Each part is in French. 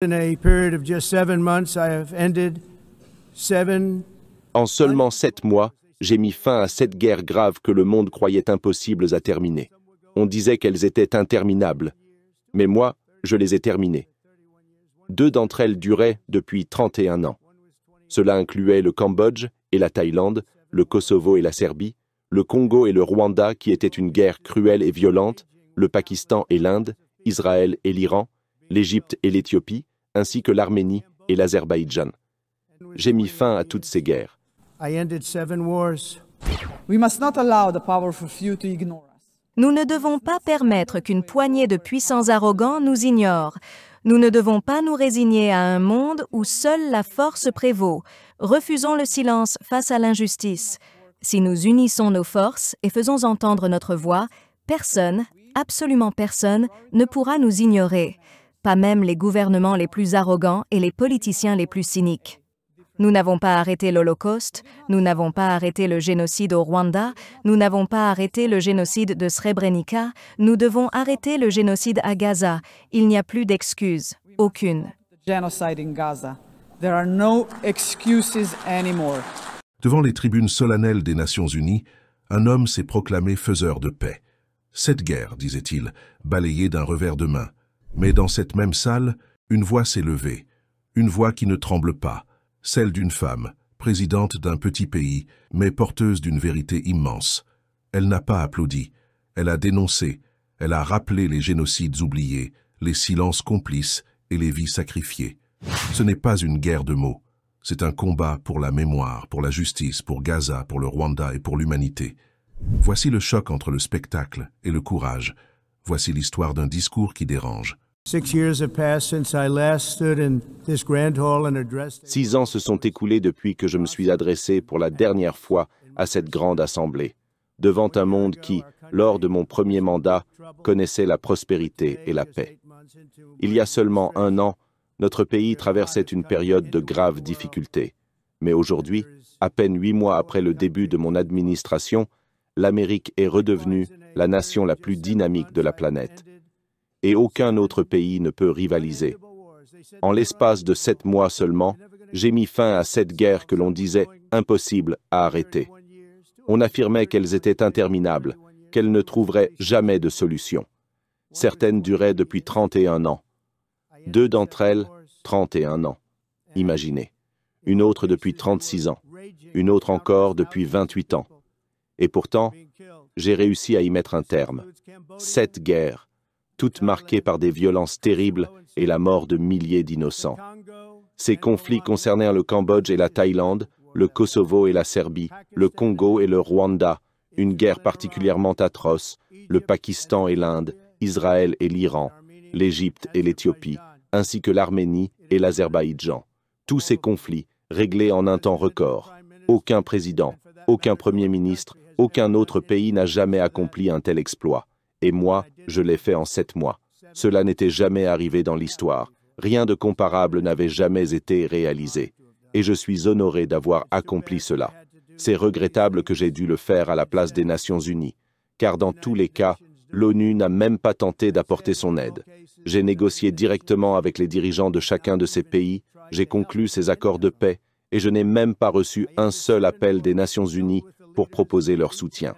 En seulement 7 mois, j'ai mis fin à 7 guerres graves que le monde croyait impossibles à terminer. On disait qu'elles étaient interminables, mais moi, je les ai terminées. 2 d'entre elles duraient depuis 31 ans. Cela incluait le Cambodge et la Thaïlande, le Kosovo et la Serbie, le Congo et le Rwanda qui était une guerre cruelle et violente, le Pakistan et l'Inde, Israël et l'Iran, l'Égypte et l'Éthiopie, ainsi que l'Arménie et l'Azerbaïdjan. J'ai mis fin à toutes ces guerres. Nous ne devons pas permettre qu'une poignée de puissants arrogants nous ignore. Nous ne devons pas nous résigner à un monde où seule la force prévaut. Refusons le silence face à l'injustice. Si nous unissons nos forces et faisons entendre notre voix, personne, absolument personne, ne pourra nous ignorer. Pas même les gouvernements les plus arrogants et les politiciens les plus cyniques. Nous n'avons pas arrêté l'Holocauste, nous n'avons pas arrêté le génocide au Rwanda, nous n'avons pas arrêté le génocide de Srebrenica, nous devons arrêter le génocide à Gaza. Il n'y a plus d'excuses, aucune. Devant les tribunes solennelles des Nations Unies, un homme s'est proclamé faiseur de paix. Cette guerre, disait-il, balayée d'un revers de main. Mais dans cette même salle, une voix s'est levée, une voix qui ne tremble pas, celle d'une femme, présidente d'un petit pays, mais porteuse d'une vérité immense. Elle n'a pas applaudi, elle a dénoncé, elle a rappelé les génocides oubliés, les silences complices et les vies sacrifiées. Ce n'est pas une guerre de mots, c'est un combat pour la mémoire, pour la justice, pour Gaza, pour le Rwanda et pour l'humanité. Voici le choc entre le spectacle et le courage. Voici l'histoire d'un discours qui dérange. 6 ans se sont écoulés depuis que je me suis adressé pour la dernière fois à cette grande assemblée, devant un monde qui, lors de mon premier mandat, connaissait la prospérité et la paix. Il y a seulement 1 an, notre pays traversait une période de graves difficultés. Mais aujourd'hui, à peine 8 mois après le début de mon administration, l'Amérique est redevenue la nation la plus dynamique de la planète. Et aucun autre pays ne peut rivaliser. En l'espace de 7 mois seulement, j'ai mis fin à 7 guerres que l'on disait impossibles à arrêter. On affirmait qu'elles étaient interminables, qu'elles ne trouveraient jamais de solution. Certaines duraient depuis 31 ans. 2 d'entre elles, 31 ans. Imaginez. Une autre depuis 36 ans. Une autre encore depuis 28 ans. Et pourtant, j'ai réussi à y mettre un terme. 7 guerres, toutes marquées par des violences terribles et la mort de milliers d'innocents. Ces conflits concernaient le Cambodge et la Thaïlande, le Kosovo et la Serbie, le Congo et le Rwanda, une guerre particulièrement atroce, le Pakistan et l'Inde, Israël et l'Iran, l'Égypte et l'Éthiopie, ainsi que l'Arménie et l'Azerbaïdjan. Tous ces conflits, réglés en un temps record. Aucun président, aucun premier ministre, aucun autre pays n'a jamais accompli un tel exploit. Et moi, je l'ai fait en 7 mois. Cela n'était jamais arrivé dans l'histoire. Rien de comparable n'avait jamais été réalisé. Et je suis honoré d'avoir accompli cela. C'est regrettable que j'ai dû le faire à la place des Nations Unies, car dans tous les cas, l'ONU n'a même pas tenté d'apporter son aide. J'ai négocié directement avec les dirigeants de chacun de ces pays, j'ai conclu ces accords de paix, et je n'ai même pas reçu un seul appel des Nations Unies pour proposer leur soutien.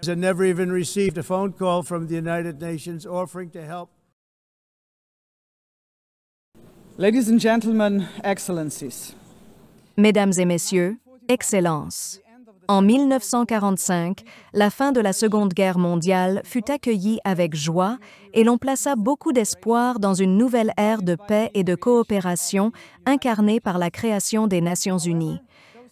Ladies and gentlemen, excellencies. Mesdames et messieurs, Excellences. En 1945, la fin de la Seconde Guerre mondiale fut accueillie avec joie et l'on plaça beaucoup d'espoir dans une nouvelle ère de paix et de coopération incarnée par la création des Nations Unies.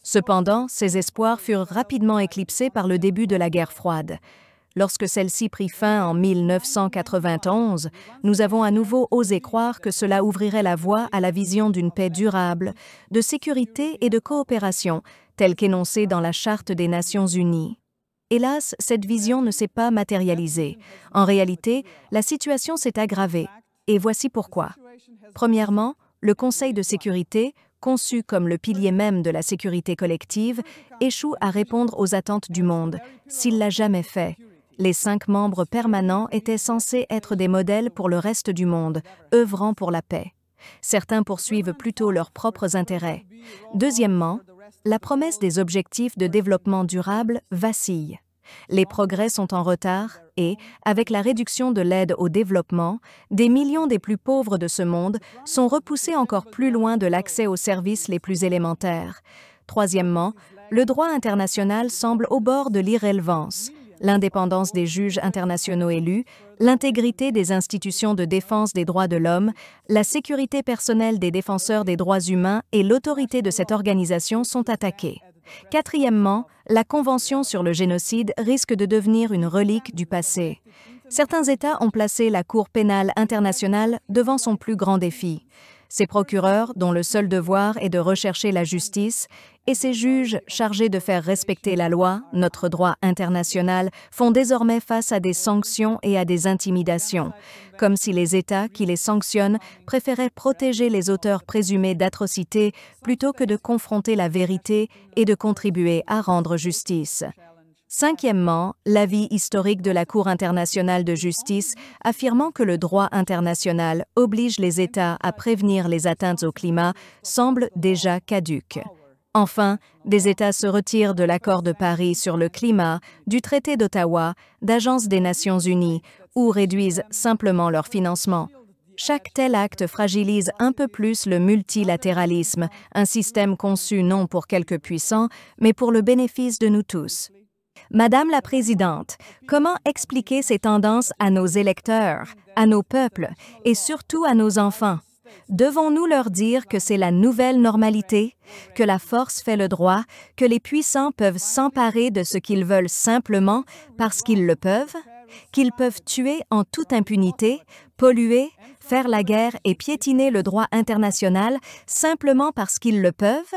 Cependant, ces espoirs furent rapidement éclipsés par le début de la guerre froide. Lorsque celle-ci prit fin en 1991, nous avons à nouveau osé croire que cela ouvrirait la voie à la vision d'une paix durable, de sécurité et de coopération, telle qu'énoncée dans la Charte des Nations Unies. Hélas, cette vision ne s'est pas matérialisée. En réalité, la situation s'est aggravée. Et voici pourquoi. Premièrement, le Conseil de sécurité, conçu comme le pilier même de la sécurité collective, échoue à répondre aux attentes du monde, s'il l'a jamais fait. Les 5 membres permanents étaient censés être des modèles pour le reste du monde, œuvrant pour la paix. Certains poursuivent plutôt leurs propres intérêts. Deuxièmement, la promesse des objectifs de développement durable vacille. Les progrès sont en retard et, avec la réduction de l'aide au développement, des millions des plus pauvres de ce monde sont repoussés encore plus loin de l'accès aux services les plus élémentaires. Troisièmement, le droit international semble au bord de l'irrélevance. L'indépendance des juges internationaux élus, l'intégrité des institutions de défense des droits de l'homme, la sécurité personnelle des défenseurs des droits humains et l'autorité de cette organisation sont attaquées. Quatrièmement, la Convention sur le génocide risque de devenir une relique du passé. Certains États ont placé la Cour pénale internationale devant son plus grand défi. Ses procureurs, dont le seul devoir est de rechercher la justice, et ses juges chargés de faire respecter la loi, notre droit international, font désormais face à des sanctions et à des intimidations, comme si les États qui les sanctionnent préféraient protéger les auteurs présumés d'atrocités plutôt que de confronter la vérité et de contribuer à rendre justice. Cinquièmement, l'avis historique de la Cour internationale de justice affirmant que le droit international oblige les États à prévenir les atteintes au climat semble déjà caduque. Enfin, des États se retirent de l'accord de Paris sur le climat, du traité d'Ottawa, d'Agence des Nations Unies ou réduisent simplement leur financement. Chaque tel acte fragilise un peu plus le multilatéralisme, un système conçu non pour quelques puissants, mais pour le bénéfice de nous tous. Madame la Présidente, comment expliquer ces tendances à nos électeurs, à nos peuples et surtout à nos enfants? Devons-nous leur dire que c'est la nouvelle normalité, que la force fait le droit, que les puissants peuvent s'emparer de ce qu'ils veulent simplement parce qu'ils le peuvent, qu'ils peuvent tuer en toute impunité, polluer, faire la guerre et piétiner le droit international simplement parce qu'ils le peuvent?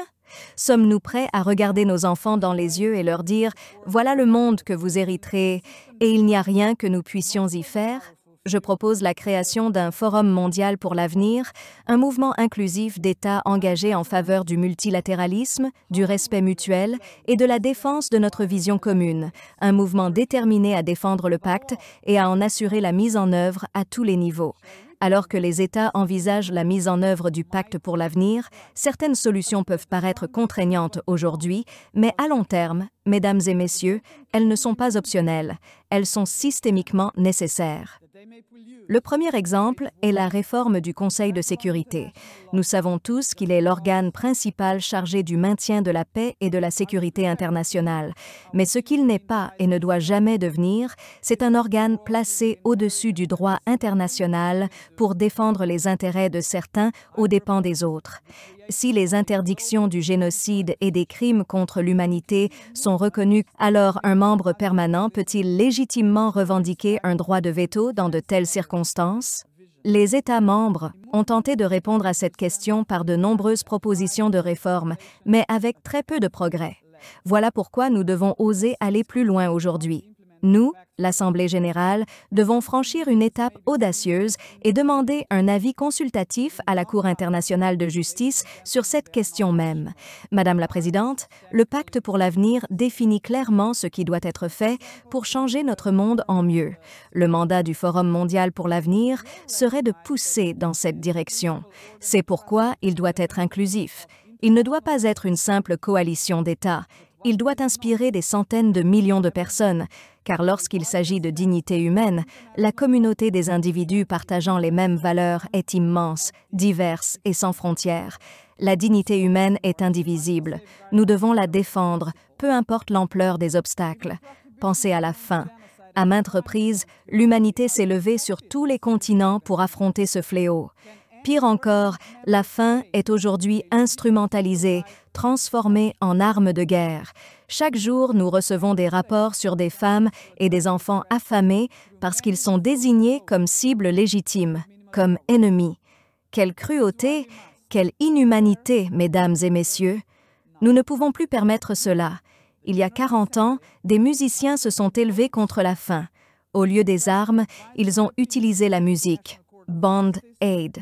Sommes-nous prêts à regarder nos enfants dans les yeux et leur dire « Voilà le monde que vous hériterez et il n'y a rien que nous puissions y faire » ? Je propose la création d'un Forum mondial pour l'avenir, un mouvement inclusif d'États engagés en faveur du multilatéralisme, du respect mutuel et de la défense de notre vision commune, un mouvement déterminé à défendre le pacte et à en assurer la mise en œuvre à tous les niveaux. Alors que les États envisagent la mise en œuvre du pacte pour l'avenir, certaines solutions peuvent paraître contraignantes aujourd'hui, mais à long terme, mesdames et messieurs, elles ne sont pas optionnelles, elles sont systémiquement nécessaires. Le premier exemple est la réforme du Conseil de sécurité. Nous savons tous qu'il est l'organe principal chargé du maintien de la paix et de la sécurité internationale. Mais ce qu'il n'est pas et ne doit jamais devenir, c'est un organe placé au-dessus du droit international pour défendre les intérêts de certains aux dépens des autres. Si les interdictions du génocide et des crimes contre l'humanité sont reconnues, alors un membre permanent peut-il légitimement revendiquer un droit de veto dans de telles circonstances? Les États membres ont tenté de répondre à cette question par de nombreuses propositions de réforme, mais avec très peu de progrès. Voilà pourquoi nous devons oser aller plus loin aujourd'hui. Nous, l'Assemblée générale, devons franchir une étape audacieuse et demander un avis consultatif à la Cour internationale de justice sur cette question même. Madame la Présidente, le Pacte pour l'avenir définit clairement ce qui doit être fait pour changer notre monde en mieux. Le mandat du Forum mondial pour l'avenir serait de pousser dans cette direction. C'est pourquoi il doit être inclusif. Il ne doit pas être une simple coalition d'États. Il doit inspirer des centaines de millions de personnes, car lorsqu'il s'agit de dignité humaine, la communauté des individus partageant les mêmes valeurs est immense, diverse et sans frontières. La dignité humaine est indivisible. Nous devons la défendre, peu importe l'ampleur des obstacles. Pensez à la faim. À maintes reprises, l'humanité s'est levée sur tous les continents pour affronter ce fléau. Pire encore, la faim est aujourd'hui instrumentalisée, transformée en arme de guerre. Chaque jour, nous recevons des rapports sur des femmes et des enfants affamés parce qu'ils sont désignés comme cibles légitimes, comme ennemis. Quelle cruauté, quelle inhumanité, mesdames et messieurs! Nous ne pouvons plus permettre cela. Il y a 40 ans, des musiciens se sont élevés contre la faim. Au lieu des armes, ils ont utilisé la musique. Band Aid.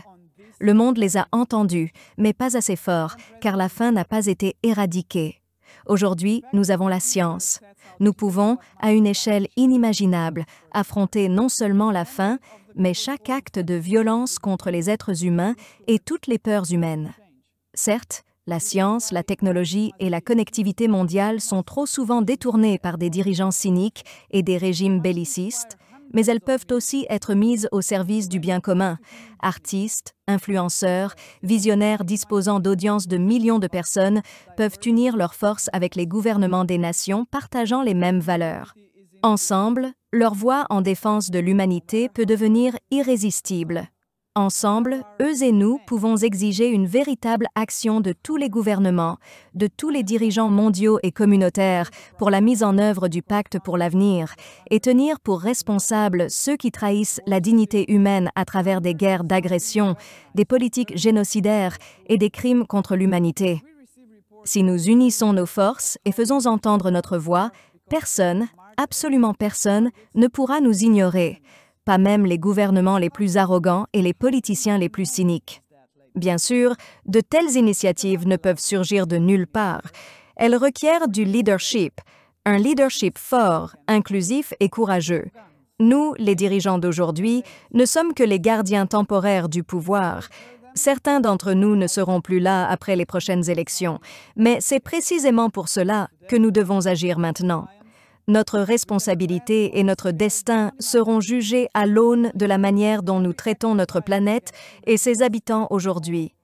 Le monde les a entendus, mais pas assez fort, car la faim n'a pas été éradiquée. Aujourd'hui, nous avons la science. Nous pouvons, à une échelle inimaginable, affronter non seulement la faim, mais chaque acte de violence contre les êtres humains et toutes les peurs humaines. Certes, la science, la technologie et la connectivité mondiale sont trop souvent détournées par des dirigeants cyniques et des régimes bellicistes, mais elles peuvent aussi être mises au service du bien commun. Artistes, influenceurs, visionnaires disposant d'audiences de millions de personnes peuvent unir leurs forces avec les gouvernements des nations partageant les mêmes valeurs. Ensemble, leur voix en défense de l'humanité peut devenir irrésistible. Ensemble, eux et nous pouvons exiger une véritable action de tous les gouvernements, de tous les dirigeants mondiaux et communautaires pour la mise en œuvre du pacte pour l'avenir et tenir pour responsables ceux qui trahissent la dignité humaine à travers des guerres d'agression, des politiques génocidaires et des crimes contre l'humanité. Si nous unissons nos forces et faisons entendre notre voix, personne, absolument personne, ne pourra nous ignorer. Pas même les gouvernements les plus arrogants et les politiciens les plus cyniques. Bien sûr, de telles initiatives ne peuvent surgir de nulle part. Elles requièrent du leadership, un leadership fort, inclusif et courageux. Nous, les dirigeants d'aujourd'hui, ne sommes que les gardiens temporaires du pouvoir. Certains d'entre nous ne seront plus là après les prochaines élections, mais c'est précisément pour cela que nous devons agir maintenant. Notre responsabilité et notre destin seront jugés à l'aune de la manière dont nous traitons notre planète et ses habitants aujourd'hui.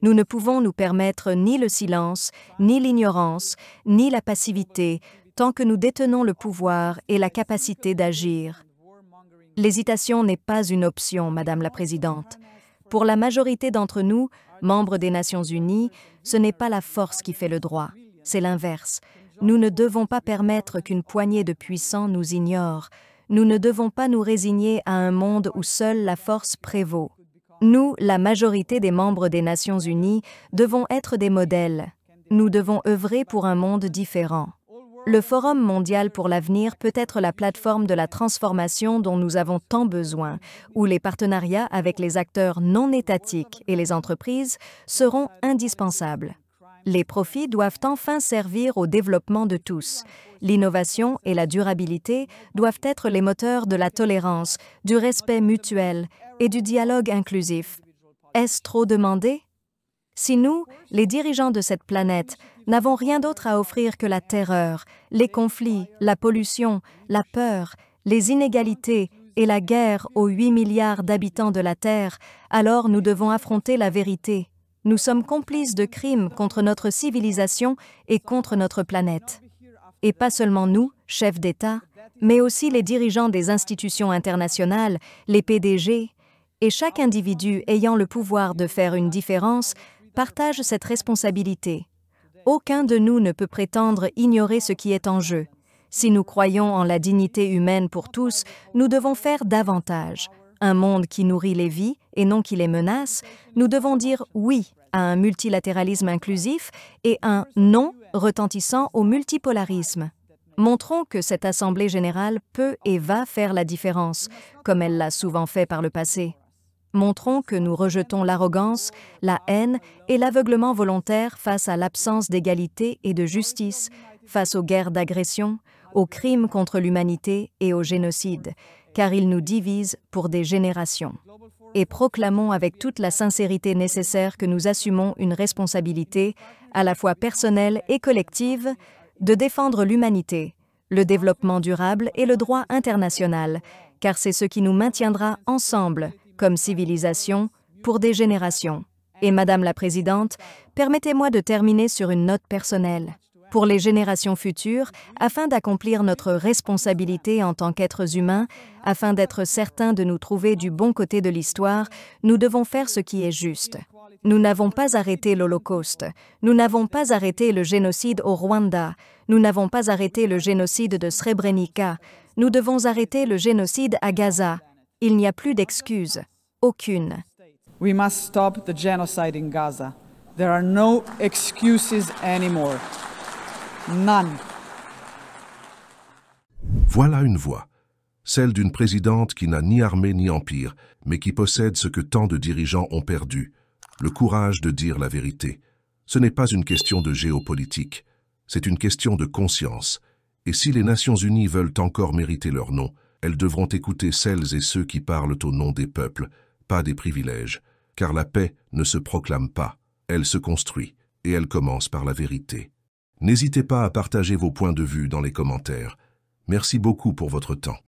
Nous ne pouvons nous permettre ni le silence, ni l'ignorance, ni la passivité, tant que nous détenons le pouvoir et la capacité d'agir. L'hésitation n'est pas une option, Madame la Présidente. Pour la majorité d'entre nous, membres des Nations Unies, ce n'est pas la force qui fait le droit, c'est l'inverse. Nous ne devons pas permettre qu'une poignée de puissants nous ignore. Nous ne devons pas nous résigner à un monde où seule la force prévaut. Nous, la majorité des membres des Nations Unies, devons être des modèles. Nous devons œuvrer pour un monde différent. Le Forum mondial pour l'avenir peut être la plateforme de la transformation dont nous avons tant besoin, où les partenariats avec les acteurs non étatiques et les entreprises seront indispensables. Les profits doivent enfin servir au développement de tous. L'innovation et la durabilité doivent être les moteurs de la tolérance, du respect mutuel et du dialogue inclusif. Est-ce trop demandé? Si nous, les dirigeants de cette planète, n'avons rien d'autre à offrir que la terreur, les conflits, la pollution, la peur, les inégalités et la guerre aux 8 milliards d'habitants de la Terre, alors nous devons affronter la vérité. Nous sommes complices de crimes contre notre civilisation et contre notre planète. Et pas seulement nous, chefs d'État, mais aussi les dirigeants des institutions internationales, les PDG, et chaque individu ayant le pouvoir de faire une différence partage cette responsabilité. Aucun de nous ne peut prétendre ignorer ce qui est en jeu. Si nous croyons en la dignité humaine pour tous, nous devons faire davantage. Un monde qui nourrit les vies et non qui les menace, nous devons dire oui à un multilatéralisme inclusif et un non retentissant au multipolarisme. Montrons que cette Assemblée générale peut et va faire la différence, comme elle l'a souvent fait par le passé. Montrons que nous rejetons l'arrogance, la haine et l'aveuglement volontaire face à l'absence d'égalité et de justice, face aux guerres d'agression, aux crimes contre l'humanité et au génocide, car ils nous divisent pour des générations. Et proclamons avec toute la sincérité nécessaire que nous assumons une responsabilité, à la fois personnelle et collective, de défendre l'humanité, le développement durable et le droit international, car c'est ce qui nous maintiendra ensemble, comme civilisation, pour des générations. Et Madame la Présidente, permettez-moi de terminer sur une note personnelle. Pour les générations futures, afin d'accomplir notre responsabilité en tant qu'êtres humains, afin d'être certains de nous trouver du bon côté de l'histoire, nous devons faire ce qui est juste. Nous n'avons pas arrêté l'Holocauste, nous n'avons pas arrêté le génocide au Rwanda, nous n'avons pas arrêté le génocide de Srebrenica, nous devons arrêter le génocide à Gaza. Il n'y a plus d'excuses, aucune. We must stop the genocide in Gaza. There are no excuses anymore. None. Voilà une voix, celle d'une présidente qui n'a ni armée ni empire, mais qui possède ce que tant de dirigeants ont perdu, le courage de dire la vérité. Ce n'est pas une question de géopolitique, c'est une question de conscience. Et si les Nations Unies veulent encore mériter leur nom, Elles devront écouter celles et ceux qui parlent au nom des peuples, pas des privilèges, car la paix ne se proclame pas, elle se construit, et elle commence par la vérité. N'hésitez pas à partager vos points de vue dans les commentaires. Merci beaucoup pour votre temps.